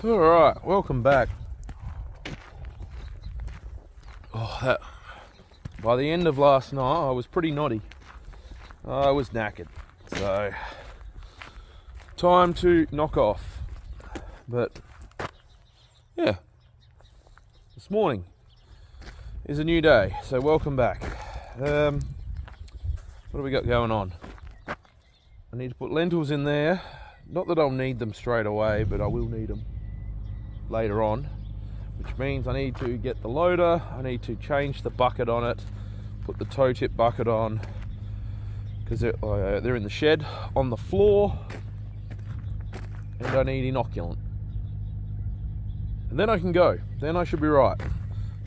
Alright, welcome back. By the end of last night, I was pretty noddy. I was knackered. So, time to knock off. But, yeah. This morning is a new day, so welcome back. What do we got going on? I need to put lentils in there. Not that I'll need them straight away, but I will need them later on, which means I need to get the loader, I need to change the bucket on it, put the toe tip bucket on, because they're in the shed on the floor, and I need inoculant. And then I can go, then I should be right.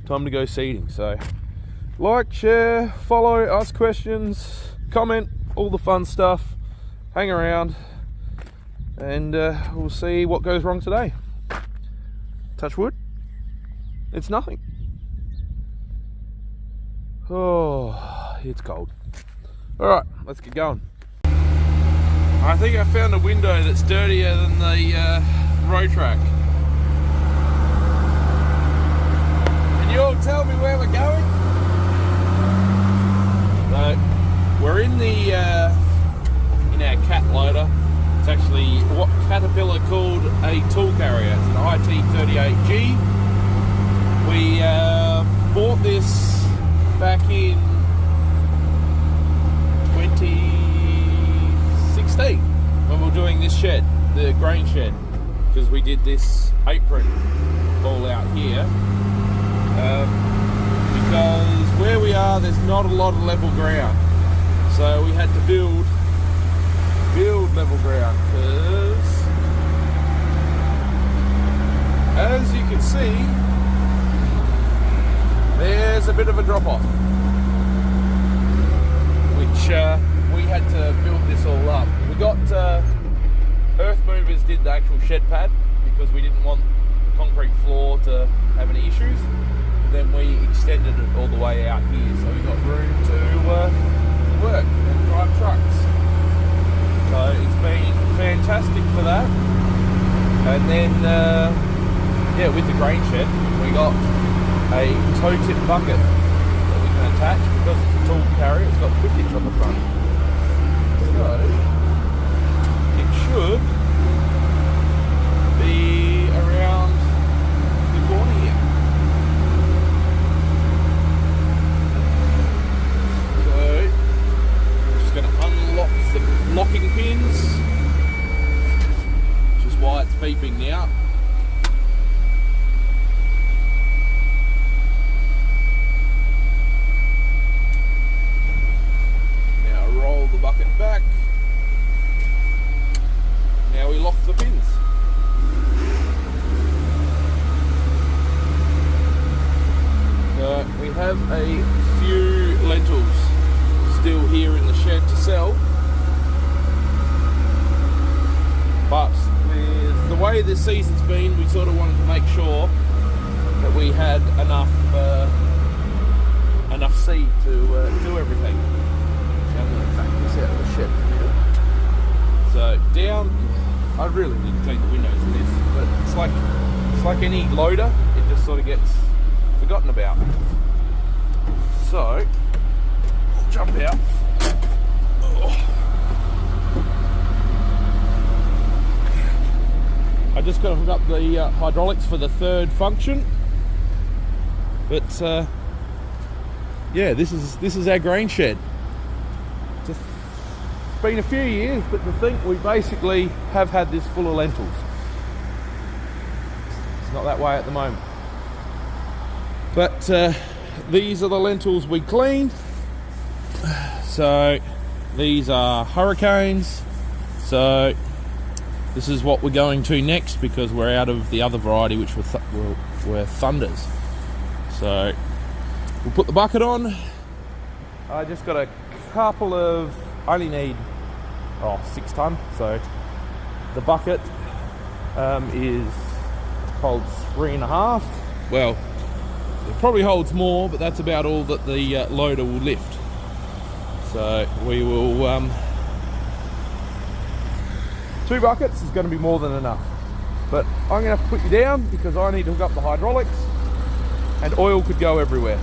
Time to go seeding. So like, share, follow, ask questions, comment, all the fun stuff, hang around, and we'll see what goes wrong today. Touch wood, it's nothing. Oh, it's cold. All right, let's get going. I think I found a window that's dirtier than the road track. Can you all tell me where we're going? So, we're in in our cat loader. It's actually what Caterpillar called a tool carrier. It's an IT38G. We bought this back in 2016 when we were doing this shed, the grain shed, because we did this apron all out here. Because where we are, there's not a lot of level ground, so we had to build level ground, because as you can see, there's a bit of a drop off, which we had to build this all up. We got earth movers did the actual shed pad because we didn't want the concrete floor to have any issues. Then we extended it all the way out here, so we got room to work and drive trucks. So it's been fantastic for that. And then, yeah, with the grain shed, we got a toe tip bucket that we can attach because it's a tool carrier. It's got quick hitch on the front. So it should be around the corner here. Unlock the locking pins, which is why it's beeping now. Now roll the bucket back. Now we lock the pins. We have a few lentils still here in the shed to sell, but with the way this season's been, we sort of wanted to make sure that we had enough seed to do everything. So I'm going to take this out of the shed for you. So down, I really need to clean the windows for this, but it's like any loader, it just sort of gets forgotten about. So jump out. I just got to hook up the hydraulics for the third function, but yeah, this is our grain shed. It's been a few years, but to think we basically have had this full of lentils. It's not that way at the moment, but these are the lentils we cleaned. So these are hurricanes, so this is what we're going to next, because we're out of the other variety, which were thunders. So we'll put the bucket on. I just got a couple of, I only need 6 ton, so the bucket holds 3.5. Well, it probably holds more, but that's about all that the loader will lift. So we will 2 buckets is going to be more than enough. But I'm going to have to put you down because I need to hook up the hydraulics and oil could go everywhere.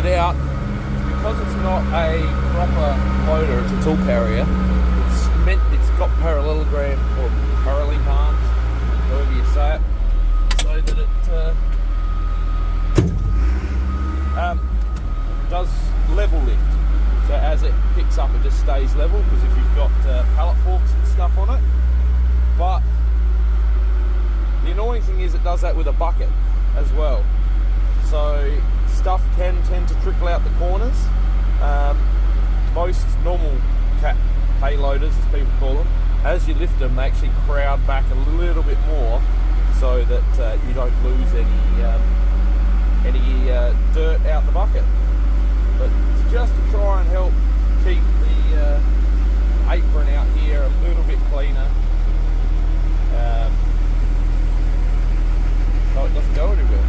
Out because it's not a proper loader, it's a tool carrier. It's got parallelogram or paralleling arms, however you say it, so that it does level lift. So as it picks up, it just stays level. Because if you've got pallet forks and stuff on it, but the annoying thing is it does that with a bucket as well. So stuff can tend to trickle out the corners. Most normal cat payloaders, as people call them, as you lift them, they actually crowd back a little bit more so that you don't lose any dirt out the bucket. But it's just to try and help keep the apron out here a little bit cleaner, so it doesn't go anywhere.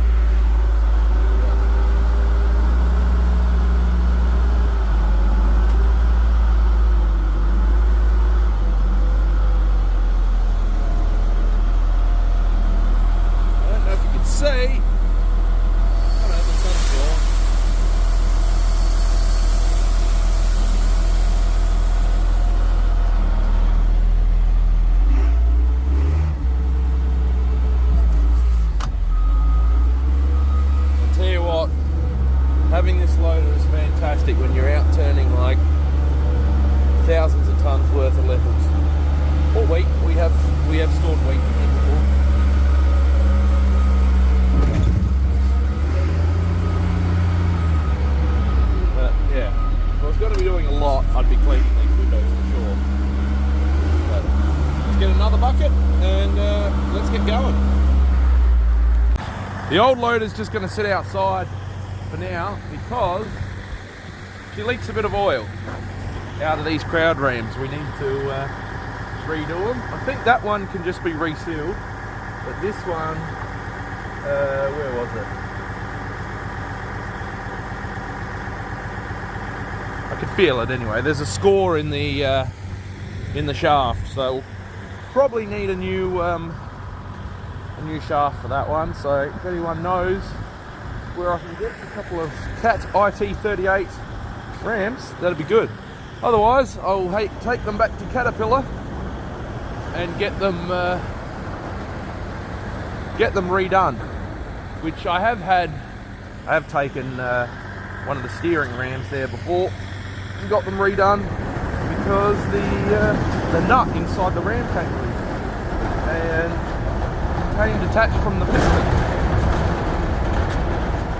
See, I don't know, the sun's gone. I'll tell you what, having this loader is fantastic when you're out turning like thousands of tons worth of lentils or wheat. We have stored wheat in here before. Going to be doing a lot, I'd be cleaning these windows for sure. But let's get another bucket and let's get going. The old loader's just going to sit outside for now because she leaks a bit of oil out of these crowd rams. We need to redo them. I think that one can just be resealed, but this one, where was it? I could feel it anyway. There's a score in the shaft, so we'll probably need a new shaft for that one. So if anyone knows where I can get a couple of Cat IT38 rams, that'd be good. Otherwise, I'll take them back to Caterpillar and get them redone. Which I have had. I have taken one of the steering rams there before. Got them redone because the nut inside the ram came loose and came detached from the piston,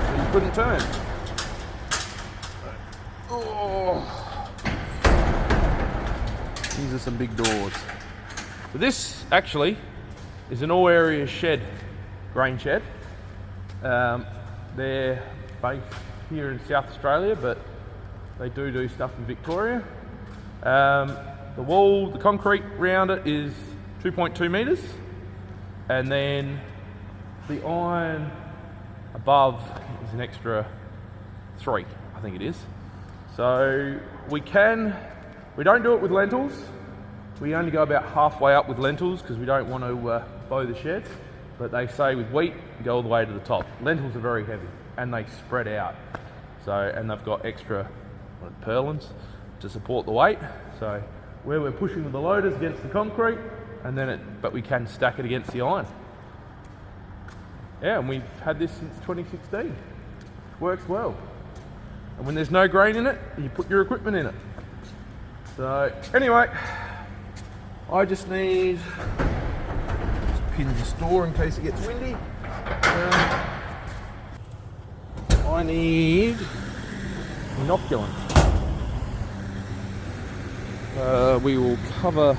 so you couldn't turn. Oh, these are some big doors. So this actually is an all area shed, grain shed. They're based here in South Australia, but they do stuff in Victoria. The concrete around it is 2.2 metres, and then the iron above is an extra 3, I think it is. So we don't do it with lentils. We only go about halfway up with lentils because we don't want to bow the shed. But they say with wheat, you go all the way to the top. Lentils are very heavy and they spread out. So, and they've got extra purlins to support the weight. So where we're pushing with the loaders against the concrete, and then but we can stack it against the iron. Yeah, and we've had this since 2016. Works well. And when there's no grain in it, you put your equipment in it. So anyway, I just need pins the store in case it gets windy. I need inoculant. We'll cover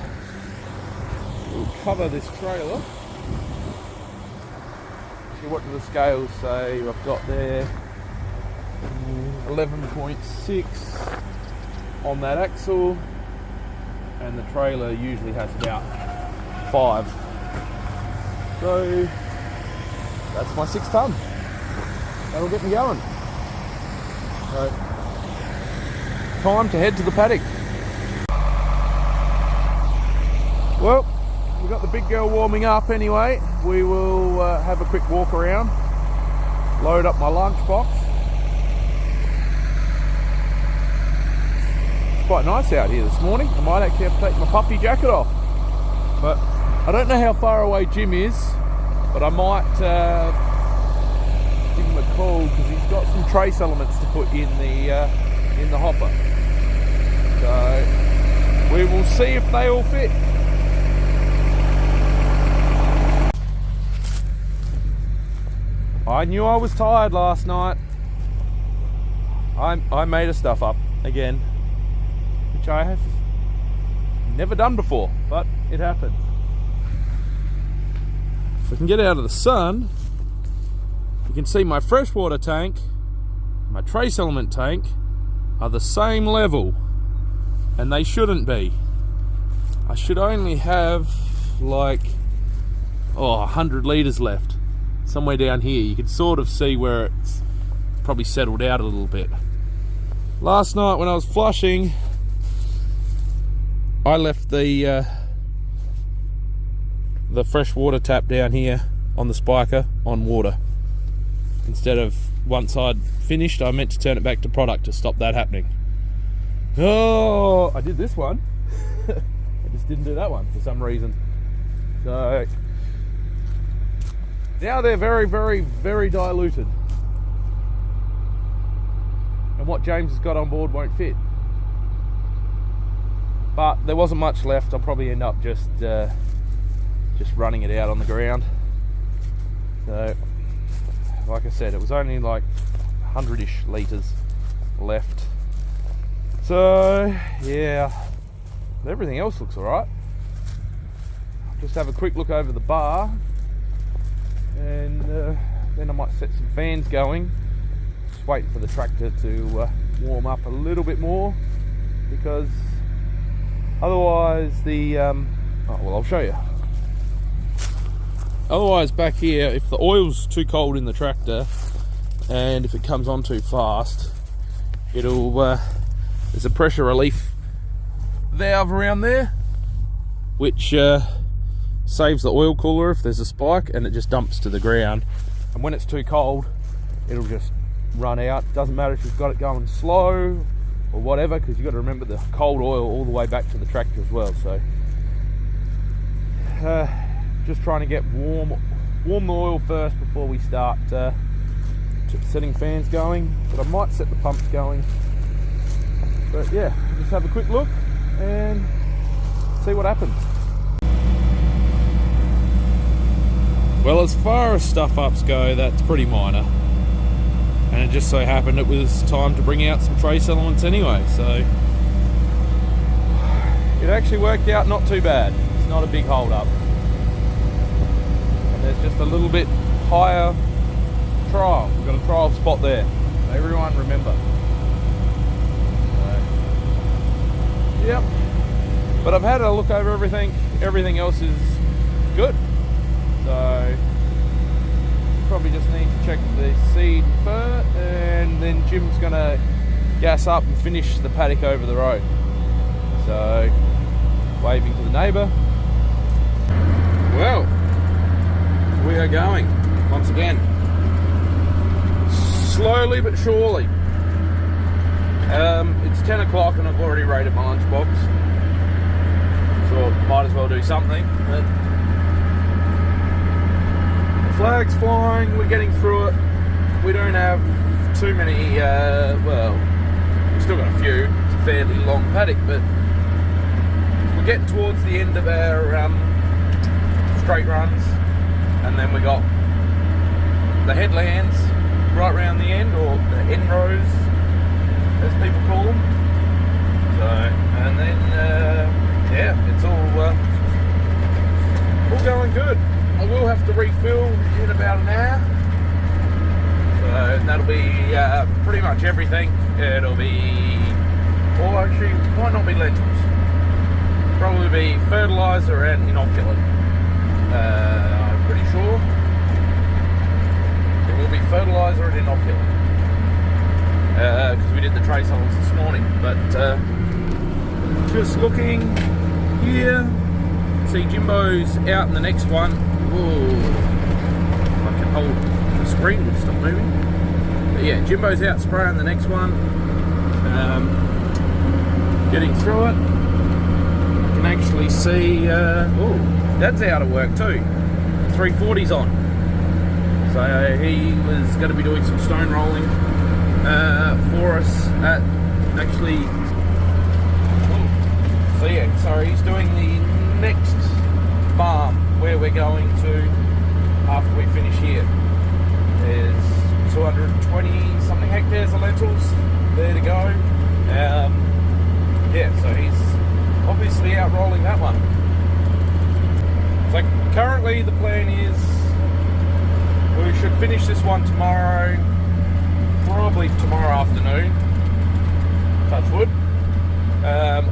this trailer. See, what do the scales say? I've got there 11.6 on that axle, and the trailer usually has about 5. So that's my 6 ton. That'll get me going. So time to head to the paddock. Well, we've got the big girl warming up anyway. We will have a quick walk around, load up my lunchbox. It's quite nice out here this morning. I might actually have to take my puffy jacket off. But I don't know how far away Jim is, but I might give him a call because he's got some trace elements to put in the hopper. So we will see if they all fit. I knew I was tired last night. I made a stuff up again, which I have never done before, but it happens. If I can get out of the sun, you can see my freshwater tank, my trace element tank are the same level, and they shouldn't be. I should only have like 100 litres left. Somewhere down here, you can sort of see where it's probably settled out a little bit. Last night when I was flushing, I left the fresh water tap down here on the spiker on water. Instead of, once I'd finished, I meant to turn it back to product to stop that happening. Oh, I did this one. I just didn't do that one for some reason. So now they're very, very, very diluted. And what James has got on board won't fit. But there wasn't much left. I'll probably end up just running it out on the ground. So, like I said, it was only like 100-ish litres left. So, yeah, everything else looks alright. Just have a quick look over the bar, and then I might set some fans going. Just waiting for the tractor to warm up a little bit more, because otherwise I'll show you. Otherwise back here, if the oil's too cold in the tractor and if it comes on too fast, it'll there's a pressure relief valve around there which saves the oil cooler if there's a spike, and it just dumps to the ground. And when it's too cold, it'll just run out. Doesn't matter if you've got it going slow or whatever, because you've got to remember the cold oil all the way back to the tractor as well. So just trying to get warm the oil first before we start setting fans going. But I might set the pumps going. But yeah, just have a quick look and see what happens. Well, as far as stuff ups go, that's pretty minor. And it just so happened it was time to bring out some trace elements anyway, so it actually worked out not too bad. It's not a big hold up. And there's just a little bit higher trial. We've got a trial spot there. Everyone remember. So, yep. But I've had a look over everything. Everything else is good. So probably just need to check the seed first, and then Jim's gonna gas up and finish the paddock over the road. So waving to the neighbour. Well, we are going once again, slowly but surely. It's 10 o'clock and I've already raided my lunchbox, so might as well do something. But flag's flying, we're getting through it. We don't have too many, well, we've still got a few. It's a fairly long paddock, but we're getting towards the end of our straight runs, and then we got the headlands right round the end, or the good. I will have to refill in about an hour. So that'll be pretty much everything. It'll be, or actually, might not be lentils. Probably be fertiliser and inoculant. I'm pretty sure. It will be fertiliser and inoculant. Because we did the trace holes this morning. But just looking here, see Jimbo's out in the next one. Ooh, I can hold the screen will stop moving. But yeah, Jimbo's out spraying the next one. Getting through it. You can actually see, oh, Dad's out of work too. 340's on. So he was going to be doing some stone rolling for us at actually. So yeah, sorry, he's doing the next farm where we're going to after we finish here. There's 220 something hectares of lentils there to go. Yeah, so he's obviously out rolling that one. So currently the plan is we should finish this one tomorrow, probably tomorrow afternoon, touch wood.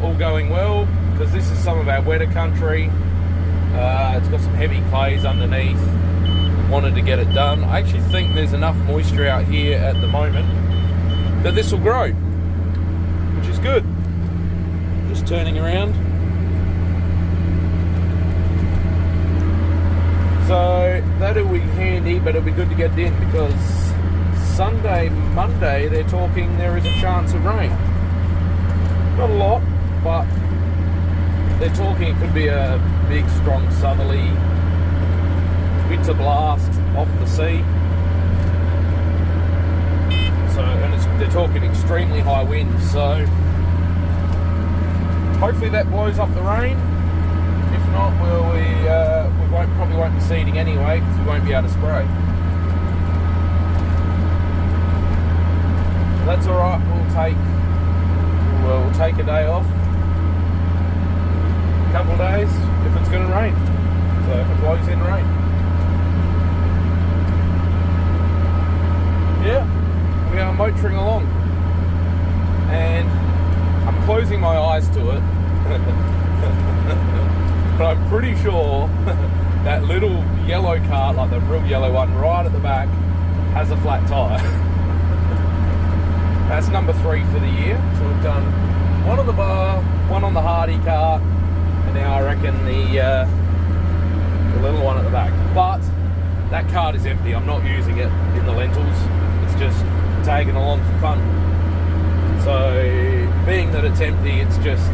All going well, because this is some of our wetter country. It's got some heavy clays underneath. Wanted to get it done. I actually think there's enough moisture out here at the moment that this will grow, which is good. Just turning around. So that'll be handy, but it'll be good to get it in because Sunday, Monday, they're talking there is a chance of rain. Not a lot, but they're talking it could be a big, strong southerly winter blast off the sea. So, and they're talking extremely high winds. So, hopefully that blows up the rain. If not, we probably won't be seeding anyway because we won't be able to spray. So that's all right. We'll take a day off, a couple of days, if it's going to rain. So if it blows in rain. Yeah, we are motoring along. And I'm closing my eyes to it. But I'm pretty sure that little yellow cart, like the real yellow one right at the back, has a flat tyre. That's number 3 for the year. So we've done one on the bar, one on the Hardy cart, and now I reckon the little one at the back. But that cart is empty. I'm not using it in the lentils. It's just tagging along for fun. So being that it's empty, it's just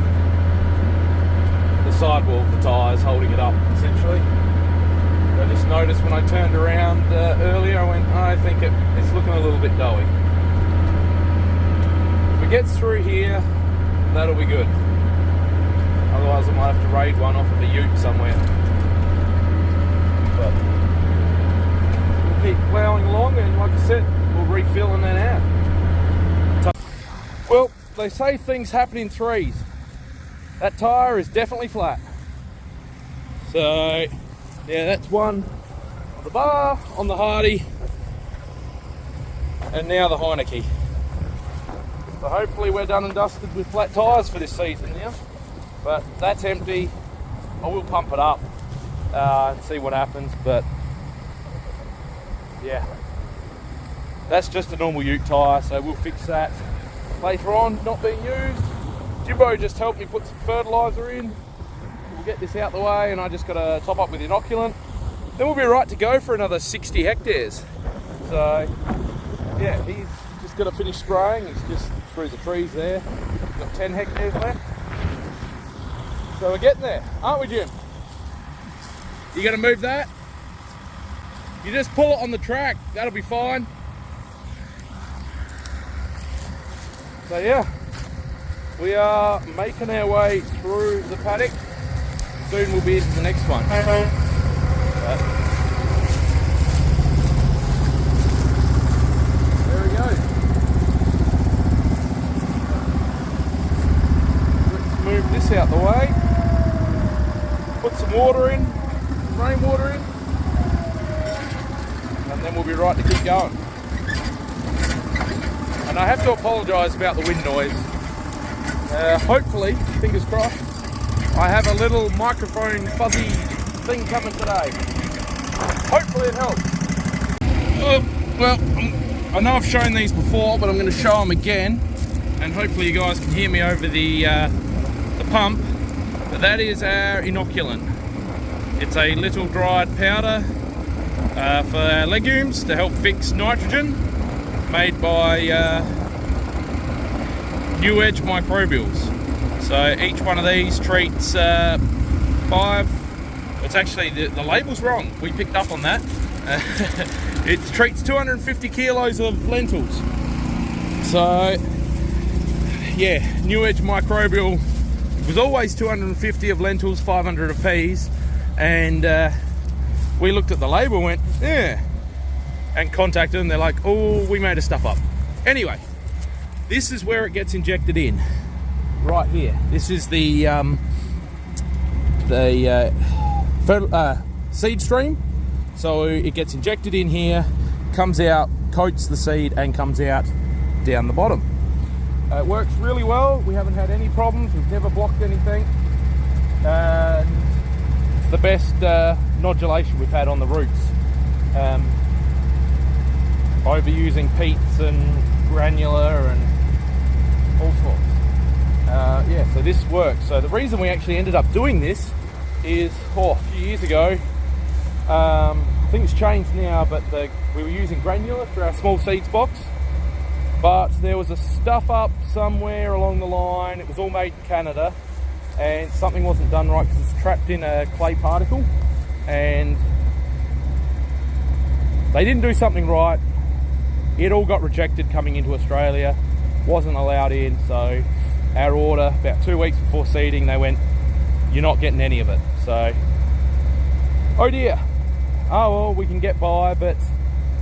the sidewall of the tyres holding it up, essentially. I just noticed when I turned around earlier, I went, I think it's looking a little bit doughy. Gets through here, that'll be good. Otherwise I might have to raid one off of a ute somewhere. But we'll keep ploughing along, and like I said, we'll refill in that out. Well, they say things happen in threes. That tyre is definitely flat. So yeah, that's one on the bar, on the Hardy, and now the Inoculant. So hopefully we're done and dusted with flat tyres for this season now. But that's empty. I will pump it up and see what happens. But yeah, that's just a normal ute tyre, so we'll fix that later on, not being used. Jimbo just helped me put some fertiliser in. We'll get this out the way, and I just got to top up with inoculant. Then we'll be right to go for another 60 hectares. So yeah, he's just got to finish spraying. He's just through the trees there. We've got 10 hectares left. So we're getting there, aren't we, Jim? You gonna move that? You just pull it on the track, that'll be fine. So yeah, we are making our way through the paddock. Soon we'll be into the next one. There we go. Let's move this out the way. Put some water in. rainwater in, and then we'll be right to keep going. And I have to apologise about the wind noise. Hopefully, fingers crossed, I have a little microphone fuzzy thing coming today. Hopefully it helps. Well, I know I've shown these before, but I'm going to show them again, and hopefully you guys can hear me over the pump. But that is our inoculant. It's a little dried powder for our legumes to help fix nitrogen, made by New Edge microbials. So each one of these treats 5. It's actually the label's wrong. We picked up on that. It treats 250 kilos of lentils. So yeah, New Edge microbial was always 250 of lentils, 500 of peas, and we looked at the label and went, yeah, and contacted them. They're like, oh, we made a stuff up. Anyway, this is where it gets injected in, right here. This is the seed stream. So it gets injected in here, comes out, coats the seed, and comes out down the bottom. It works really well. We haven't had any problems. We've never blocked anything. It's the best nodulation we've had on the roots. Overusing peats and granular and all sorts. Yeah, so this works. So the reason we actually ended up doing this is, a few years ago, things changed now, but we were using granular for our small seeds box, but there was a stuff up somewhere along the line. It was all made in Canada, and something wasn't done right because it's trapped in a clay particle, and they didn't do something right. It all got rejected coming into Australia, wasn't allowed in. So our order, about 2 weeks before seeding, they went, you're not getting any of it. So, oh dear. Oh well, we can get by, but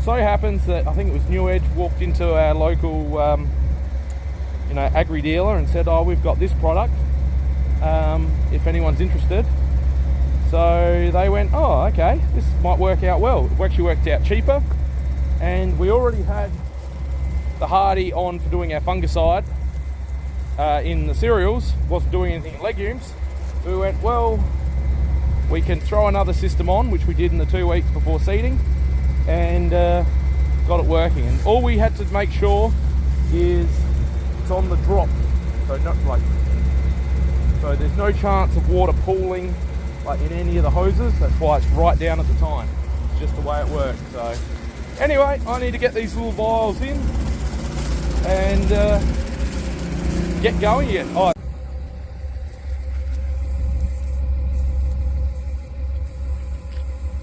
so happens that I think it was New Edge walked into our local agri dealer and said, oh, we've got this product, if anyone's interested. So they went, oh, okay, this might work out well. It actually worked out cheaper, and we already had the Hardy on for doing our fungicide in the cereals, wasn't doing anything in legumes. So we went, well, we can throw another system on, which we did in the 2 weeks before seeding, and got it working. And all we had to make sure is it's on the drop, so there's no chance of water pooling like in any of the hoses. That's why it's right down at the time. It's just the way it works. So anyway, I need to get these little vials in and get going yet. Oh.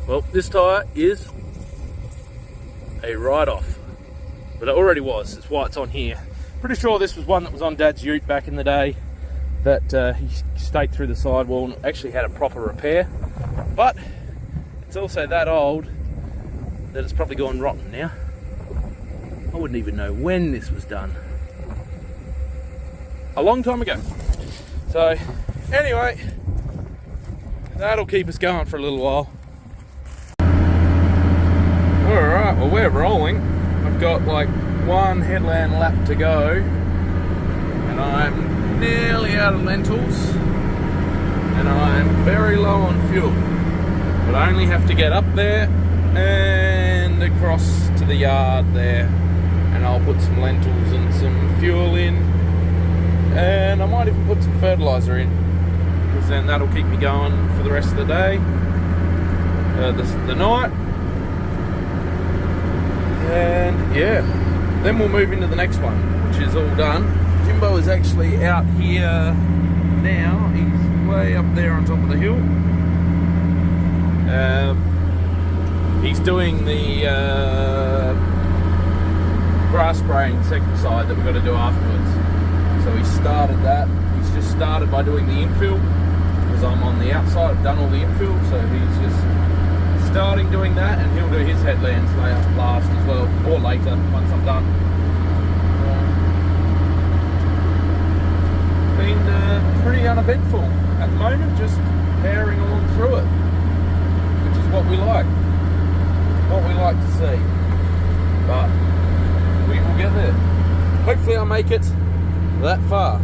Well, this tyre is a write-off, but it already was. That's why it's on here. Pretty sure this was one that was on Dad's ute back in the day, that he staked through the sidewall and actually had a proper repair. But it's also that old that it's probably gone rotten now. I wouldn't even know when this was done. A long time ago. So anyway, that'll keep us going for a little while. Alright, well, we're rolling. I've got like one headland lap to go, and I'm nearly out of lentils, and I'm very low on fuel, but I only have to get up there and across to the yard there, and I'll put some lentils and some fuel in, and I might even put some fertilizer in, because then that'll keep me going for the rest of the day, the night. And yeah, then we'll move into the next one, which is all done. Jimbo is actually out here now. He's way up there on top of the hill. He's doing the grass spraying insecticide that we've got to do afterwards. So he started that. He's just started by doing the infill, because I'm on the outside. I've done all the infill, so he's just starting doing that, and he'll do his headlands last as well, or later once I'm done. Been pretty uneventful at the moment, just powering along through it, which we like to see. But we will get there. Hopefully I'll make it that far.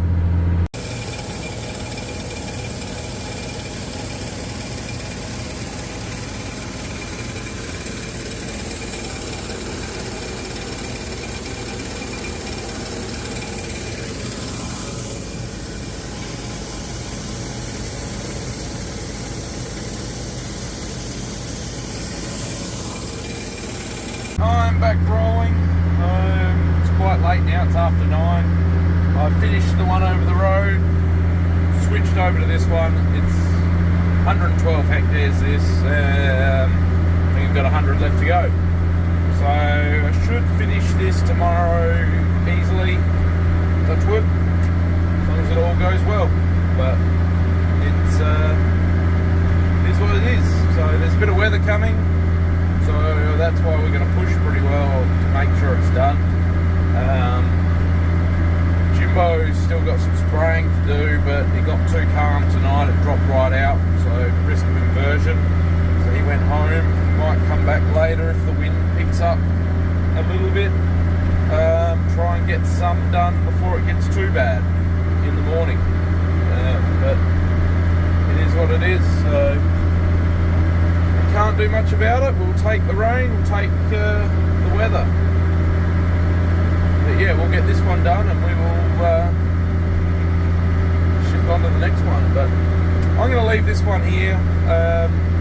I'm back rolling. It's quite late now, it's after 9. I finished the one over the road, switched over to this one. It's 112 hectares this, I think I've got 100 left to go. So I should finish this tomorrow easily, touch wood, as long as it all goes well. But it is what it is. So there's a bit of weather coming. So that's why we're going to push pretty well to make sure it's done. Jimbo's still got some spraying to do, but he got too calm tonight, it dropped right out, so risk of inversion. So he went home, might come back later if the wind picks up a little bit. Try and get some done before it gets too bad in the morning. But it is what it is. So can't do much about it. We'll take the rain, we'll take the weather. But yeah, we'll get this one done and we will shift on to the next one. But I'm going to leave this one here.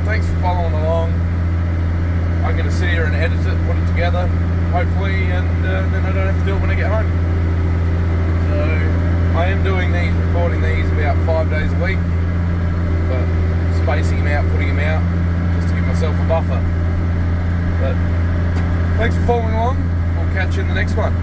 Thanks for following along. I'm going to sit here and edit it, put it together, hopefully, and then I don't have to do it when I get home. So I am doing these, recording these about 5 days a week, but spacing them out, putting them out, myself a buffer. But thanks for following along. We'll catch you in the next one.